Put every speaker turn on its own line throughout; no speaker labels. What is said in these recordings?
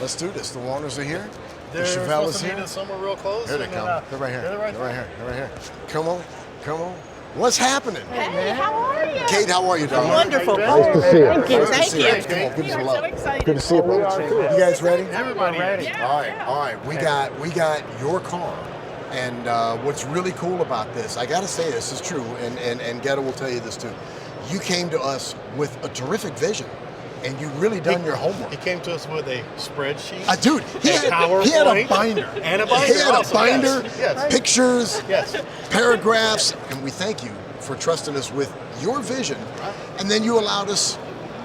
Let's do this. The Warners are here.
They're
the Chevelle is
supposed to meet
here.
us somewhere real close.
Here they
and
come.
then,
They're right here.
They're right
They're right here. Come on. Come on. What's happening?
Hey, how are you?
Kate, how are you, darling?
Wonderful.
Nice to see you.
Thank you.
Nice to
Thank
see
you.
Come on, give us a
We are
love.
so excited.
Good to see you, brother. You guys ready?
Everybody ready.
Yeah.
All right. We got your car. And what's really cool about this, I gotta say this is true, and Ghetto will tell you this too. You came to us with a terrific vision, and you really done your homework.
He came to us with a spreadsheet.
Dude, he had a binder.
And a binder.
He had
also,
a binder,
yes.
pictures,
Yes.
paragraphs, and we thank you for trusting us with your vision. And then you allowed us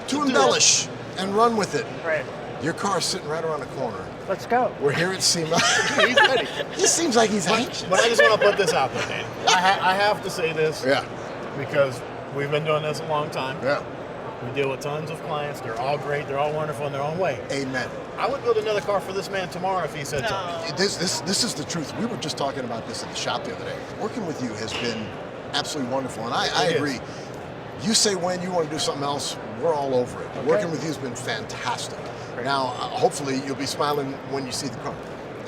to embellish and run with it.
Right.
Your car's sitting right around the corner.
Let's go.
We're here at SEMA.
He's ready.
He seems like he's anxious.
But I just want to put this out there, man. I have to say this
Yeah,
because we've been doing this a long time.
yeah.
We deal with tons of clients. They're all great. They're all wonderful in their own way.
Amen.
I would build another car for this man tomorrow if he said so.
This is the truth. We were just talking about this at the shop the other day. Working with you has been absolutely wonderful, and I
It is.
agree. You say when you want to do something else, we're all over it.
Okay.
Working with you has been fantastic. Now, hopefully, you'll be smiling when you see the car.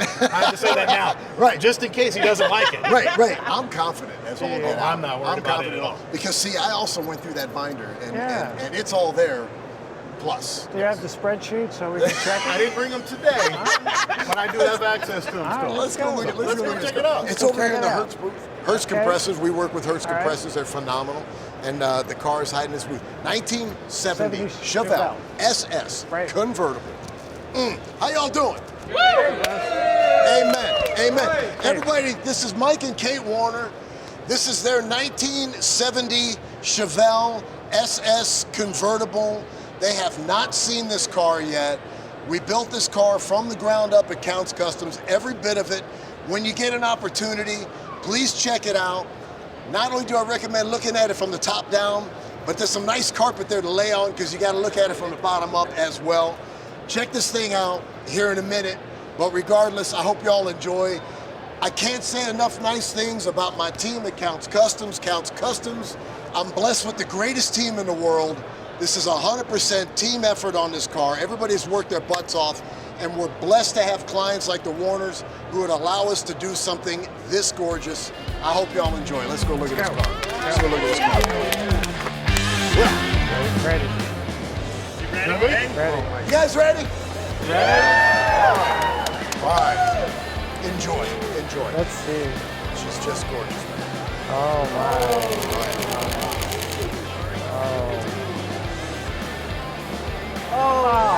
I have to say that now.
Right.
Just in case he doesn't like it.
Right. I'm confident. That's all.
Yeah, I'm not worried about it at all.
Because see, I also went through that binder, and it's all there. Plus,
Do you have the spreadsheet so we can check
I
it?
didn't bring them today, but I do have access to them
All right,
still.
let's go look at. Let's
Let's
go
go
look at
check
this
it out.
It's
Let's go
over here
check
in
it
the
out.
Hertz booth. Hertz
Okay.
Compressors. We work with Hertz
All right.
Compressors. They're phenomenal, and the car is hiding this booth. 1970 Chevelle
Chevelle.
SS
Right.
convertible. How y'all doing? Amen. Amen. Everybody, this is Mike and Kate Warner. This is their 1970 Chevelle SS convertible. They have not seen this car yet. We built this car from the ground up at Counts Customs, every bit of it. When you get an opportunity, please check it out. Not only do I recommend looking at it from the top down, but there's some nice carpet there to lay on because you got to look at it from the bottom up as well. Check this thing out here in a minute. But regardless, I hope y'all enjoy. I can't say enough nice things about my team at Counts Customs. Counts Customs, I'm blessed with the greatest team in the world. This is 100% team effort on this car. Everybody's worked their butts off, and we're blessed to have clients like the Warners who would allow us to do something this gorgeous. I hope y'all enjoy. Let's go look at this car. Let's go look at this car.
Ready. Ready.
You guys ready?
Ready.
All right. Enjoy.
Let's see.
She's just gorgeous, man.
Oh, my.
All right.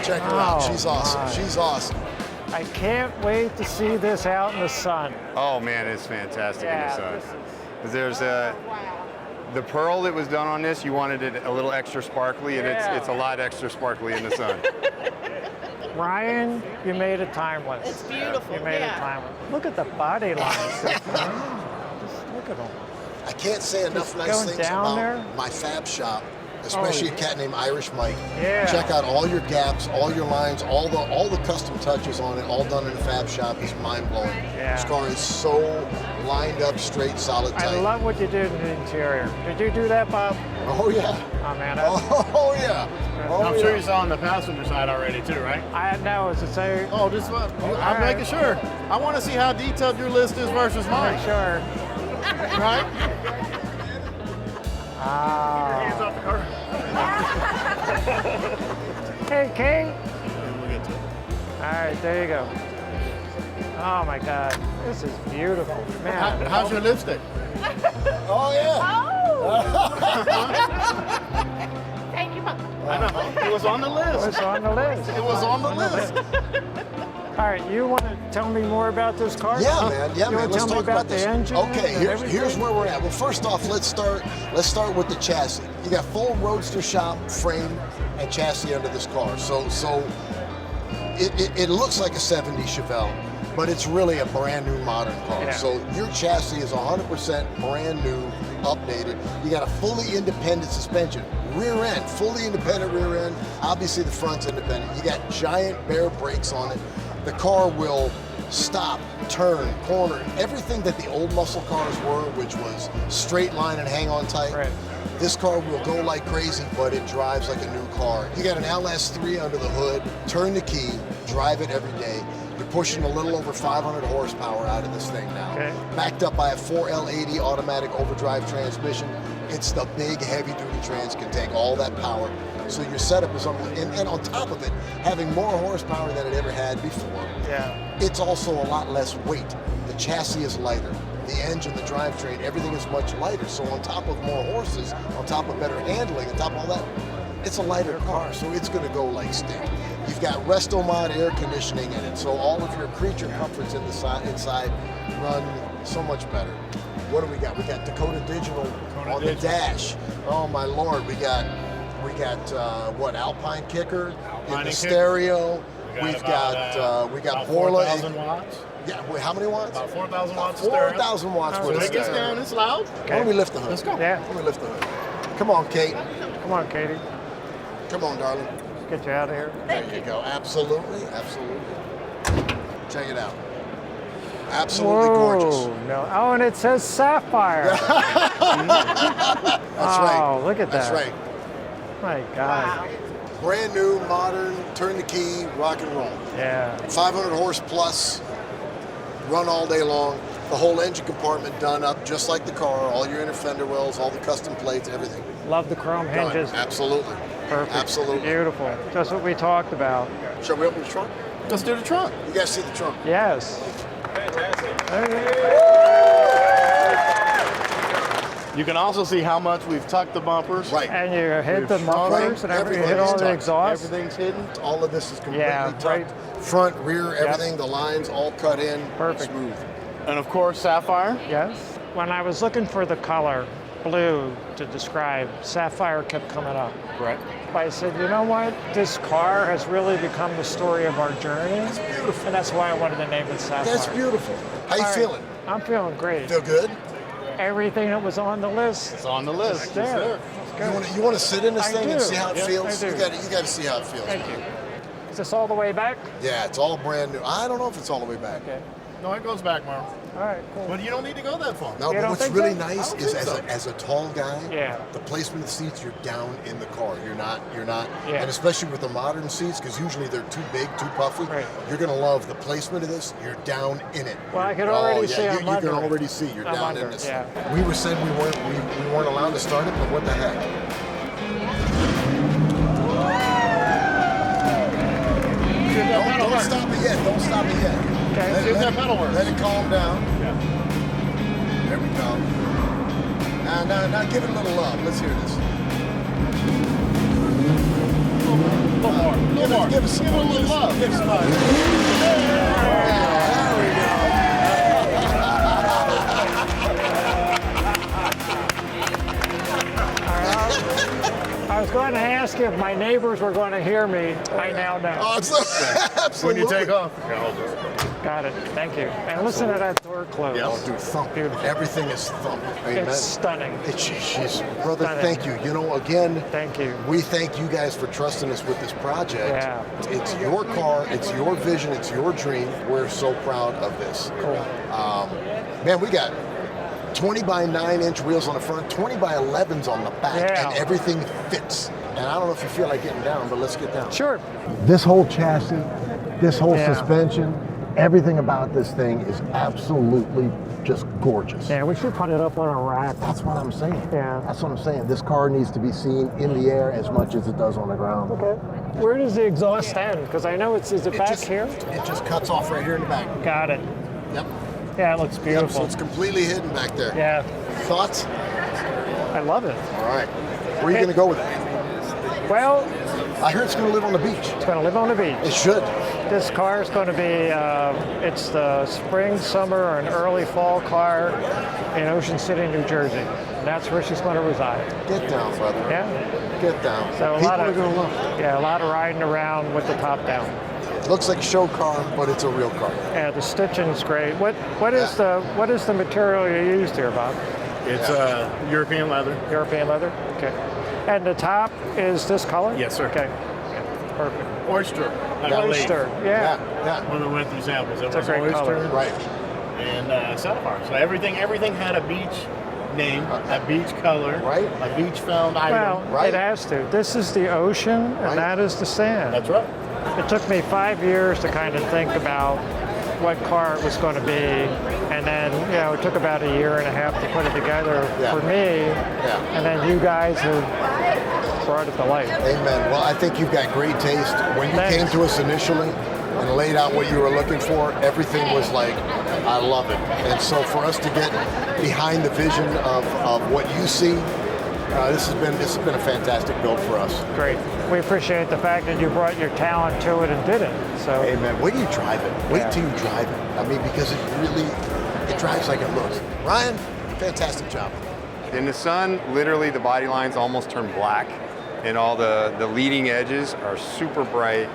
Check her out. She's awesome.
my.
She's awesome.
I can't wait to see this out in the sun.
Oh man, it's fantastic
Yeah,
in the
this
sun. There's the pearl that was done on this. You wanted it a little extra sparkly, and
Yeah.
it's a lot extra sparkly in the sun.
Ryan, you made it timeless.
It's beautiful.
You made it timeless. Look at the body lines. Just look at them.
I can't say enough nice
going
things
down
about
there?
my fab shop, especially a cat named Irish Mike.
Yeah.
Check out all your gaps, all your lines, all the custom touches on it, all done in the fab shop. Is mind-blowing.
Yeah.
This car is so lined up, straight, solid, tight.
I love what you did in the interior. Did you do that, Bob?
Oh yeah.
Oh man, that's,
Oh yeah. Oh,
I'm sure
yeah.
you saw on the passenger side already too, right?
I know as to say.
Oh, just what? I'm
right.
making sure. I want to see how detailed your list is versus mine,
Sure.
right?
Ah.
Off the car.
Hey, Kate.
And we'll get to it.
All right, there you go. Oh my God, this is beautiful, man.
How's your lipstick?
Oh yeah.
Thank you, Mom.
I know. It was on the list.
It's on the list.
It was on the list.
All right, you want to tell me more about this car?
Yeah, man. Yeah,
you
man.
want to
Let's
tell me
talk about
the
this.
engine?
Okay,
and
here's
everything?
where we're at. Well, first off, let's start with the chassis. You got full roadster shop frame and chassis under this car. So it looks like a 70 Chevelle, but it's really a brand new modern car.
Yeah.
So your chassis is 100% brand new, updated. You got a fully independent suspension. Rear end, fully independent rear end. Obviously the front's independent. You got giant bare brakes on it. The car will stop, turn, corner, everything that the old muscle cars were, which was straight line and hang on tight.
Right.
This car will go like crazy, but it drives like a new car. You got an LS3 under the hood, turn the key, drive it every day. You're pushing a little over 500 horsepower out of this thing now.
Okay.
Backed up by a 4L80 automatic overdrive transmission. It's the big heavy duty trans, can take all that power. So your setup is and on top of it, having more horsepower than it ever had before.
Yeah.
It's also a lot less weight. The chassis is lighter. The engine, the drivetrain, everything is much lighter. So on top of more horses, on top of better handling, on top of all that, it's a lighter car, so it's gonna go like stink. You've got Resto-Mod air conditioning in it, so all of your creature comforts inside run so much better. What do we got? We got Dakota Digital on the dash. Oh my Lord, we got what, Alpine kicker in the stereo. We got Borla.
4,000 watts.
Yeah, wait, how many watts?
About 4,000 watts. 4,000
watts worth of
When it gets
stereo.
down, it's loud.
Why don't we lift the hood?
Let's go.
Yeah.
Let me lift the hood. Come on, Kate.
Come on, Katie.
Come on, darling.
Get you out of here.
There you go. Absolutely, absolutely. Check it out. Absolutely gorgeous.
No. Oh, and it says Sapphire.
That's right.
Oh, look at
That's
that.
right.
My God.
Wow.
Brand new, modern, turn the key, rock and roll.
Yeah.
500 horse plus, run all day long. The whole engine compartment done up just like the car. All your inner fender wells, all the custom plates, everything.
Love the chrome
Done.
hinges.
Absolutely.
Perfect.
Absolutely.
Beautiful. Just what we talked about.
Shall we open the trunk?
Let's do the trunk.
You guys see the trunk?
Yes.
You can also see how much we've tucked the bumpers.
Right.
And you hit the
We've shrunk
mufflers and everything. You hit all the
tucked.
exhaust.
Everything's hidden.
All of this is completely
Yeah,
tucked.
right.
Front, rear, everything, the lines all cut in.
Perfect.
Smooth.
And of course, Sapphire.
Yes. When I was looking for the color blue to describe, Sapphire kept coming up.
Right.
I said, you know what? This car has really become the story of our journey.
It's beautiful.
And that's why I wanted to name it Sapphire.
That's beautiful. How you
All right.
feeling?
I'm feeling great.
Feel good?
Everything that was on the list.
It's on the list.
It's there.
You want to sit in this
I
thing
do.
and see how it
Yes,
feels?
I do.
You got to see how it feels.
Thank you. Is this all the way back?
Yeah, it's all brand new. I don't know if it's all the way back.
Okay.
No, it goes back, Marl.
All right, cool.
But you don't need to go that far.
No,
You
but
don't
what's
think
really
so?
nice
I don't
is
think so.
as a tall guy,
Yeah.
the placement of the seats, you're down in the car. You're not,
Yeah.
and especially with the modern seats, because usually they're too big, too puffy.
Right.
You're gonna love the placement of this. You're down in it.
Well, I can already see
you,
I'm
you can
under it.
already see you're
I'm
down
under
in
it,
this.
yeah.
We were saying we weren't allowed to start it, but what the heck? Don't stop it yet. Don't stop it yet.
Okay.
See if that pedal works.
Let it calm down.
Yeah.
There we go. Now give it a little love. Let's hear this.
A little more.
Give us some
Give it a little love.
Give us some love. There we go.
I was going to ask you if my neighbors were going to hear me. I now know.
Oh,
When
absolutely.
you take off. Yeah, hold this.
Got it. Thank you. And listen to that door close.
Yep.
Oh, dude, thump.
Beautiful.
Everything is thump. Amen.
It's stunning.
She's, brother,
Stunning.
thank you. You know, again,
Thank you.
we thank you guys for trusting us with this project.
Yeah.
It's your car, it's your vision, it's your dream. We're so proud of this.
Cool.
Man, we got 20 by 9-inch wheels on the front, 20 by 11s on the back,
Yeah.
and everything fits. And I don't know if you feel like getting down, but let's get down.
Sure.
This whole chassis, this whole
Yeah.
suspension, everything about this thing is absolutely just gorgeous.
Yeah, we should put it up on a rack.
That's what I'm saying.
Yeah.
That's what I'm saying. This car needs to be seen in the air as much as it does on the ground.
Okay. Where does the exhaust end? Because I know is it back here?
It just cuts off right here in the back.
Got it.
Yep.
Yeah, it looks
Yep, so
beautiful.
it's completely hidden back there.
Yeah,
Thoughts?
I love it.
All right. Where are you going to go with it?
Well,
I heard it's going to live on the beach.
it's going to live on the beach.
It should.
This car is going to be, it's the spring, summer, or an early fall car in Ocean City, New Jersey. And that's where she's going to reside.
Get down, brother.
Yeah.
Get down.
So a
People
lot
are
of,
going to love it.
yeah, a lot of riding around with the top down.
It looks like a show car, but it's a real car.
Yeah, the stitching is great. What is the material you used here, Bob?
It's European leather.
European leather. Okay. And the top is this color?
Yes, sir.
Okay. Perfect.
Oyster. Like a lake.
Oyster, yeah.
When we went through samples, it
It's a
was
great
oyster
color.
Right.
and sapphire. So everything had a beach name, a beach color,
Right.
a beach found item.
Well,
Right.
it has to. This is the ocean, and
Right.
that is the sand.
That's right.
It took me 5 years to kind of think about what car it was going to be, and then it took about a year and a half to put it together for me, and then you guys have brought it to life.
Amen. Well, I think you've got great taste. When you
Thanks.
came to us initially and laid out what you were looking for, everything was like, I love it. And so for us to get behind the vision of what you see, this has been a fantastic build for us.
Great. We appreciate the fact that you brought your talent to it and did it. So
Amen. Wait till you drive it. Wait till you drive it. I mean, because it drives like it looks. Ryan, fantastic job.
In the sun, literally the body lines almost turn black, and all the leading edges are super bright,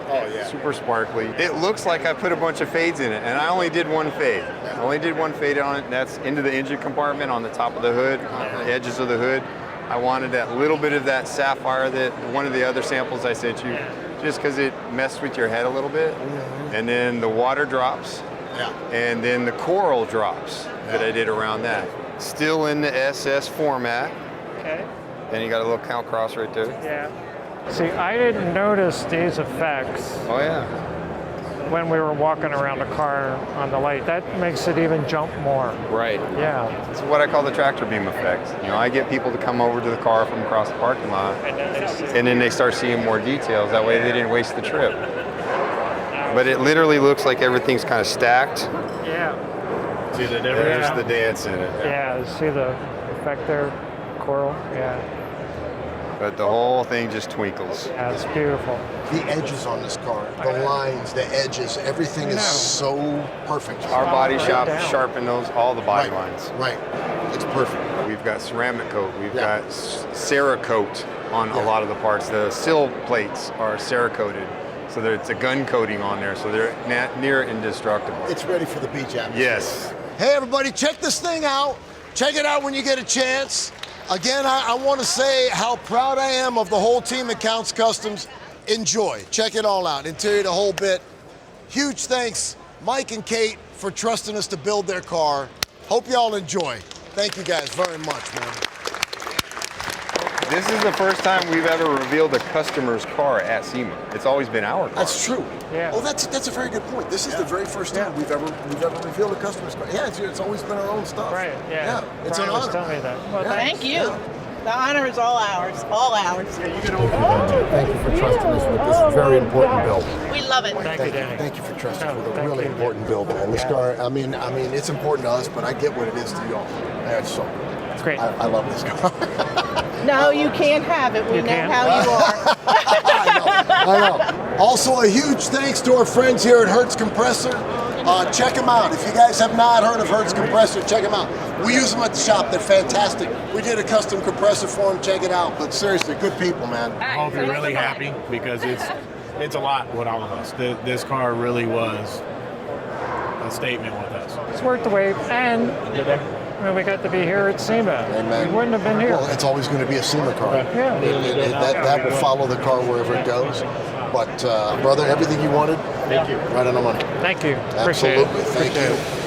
super sparkly. It looks like I put a bunch of fades in it, and I only did one fade. I only did one fade on it, and that's into the engine compartment on the top of the hood, the edges of the hood. I wanted that little bit of that sapphire that one of the other samples I sent you, just because it messed with your head a little bit. And then the water drops, and then the coral drops that I did around that. Still in the SS format.
okay.
Then you got a little count cross right there.
Yeah. See, I didn't notice these effects
Oh yeah.
when we were walking around the car on the light. That makes it even jump more.
Right.
Yeah.
It's what I call the tractor beam effect. I get people to come over to the car from across the parking lot, and then they start seeing more details. That way they didn't waste the trip. But it literally looks like everything's kind of stacked.
Yeah.
See the difference?
There's the dance in it.
Yeah. See the effect there? Coral. Yeah.
But the whole thing just twinkles.
Yeah, it's beautiful.
The edges on this car, the lines, the edges, everything is so perfect.
Our body shop
down.
sharpened those, all the body
Right.
lines.
Right. It's perfect.
We've got ceramic coat. We've got Cerakote on a lot of the parts. The sill plates are Cerakoted. So it's a gun coating on there, so they're near indestructible.
It's ready for the beach atmosphere.
Yes.
Hey, everybody, check this thing out. Check it out when you get a chance. Again, I want to say how proud I am of the whole team at Counts Customs. Enjoy. Check it all out. Interior, the whole bit. Huge thanks, Mike and Kate, for trusting us to build their car. Hope y'all enjoy. Thank you guys very much, man.
This is the first time we've ever revealed a customer's car at SEMA. It's always been our car.
That's true.
Yeah.
Oh, that's a very good point. This is the very first time we've ever revealed a customer's car. Yeah, it's always been our own stuff.
Right. Yeah.
It's an
Brian was
honor.
telling me that. Well,
Yeah.
thanks.
Thank you. The honor is all ours. All ours.
Thank you for trusting us with this very important build.
We love it.
Thank you, Danny.
Thank you for trusting us with a
Thank
really
you.
important build, man. This car, I mean, it's important to us, but I get what it is to y'all.
It's great.
I love this car.
No, you can't have it. We
You
know
can't?
how you are.
I know. Also, a huge thanks to our friends here at Hertz Kompressor. Check them out. If you guys have not heard of Hertz Kompressor, check them out. We use them at the shop. They're fantastic. We did a custom compressor for them. Check it out. But seriously, good people, man.
I hope you're really happy because it's a lot with all of us. This car really was a statement with us.
It's worth the wait. And we got to be here at SEMA.
Amen.
We wouldn't have been here.
Well, it's always going to be a SEMA car.
Yeah.
That will follow the car wherever it goes. But, brother, everything you wanted,
Thank you.
right on the money.
Thank you. Appreciate it.
Absolutely. Thank
Appreciate
you.
it.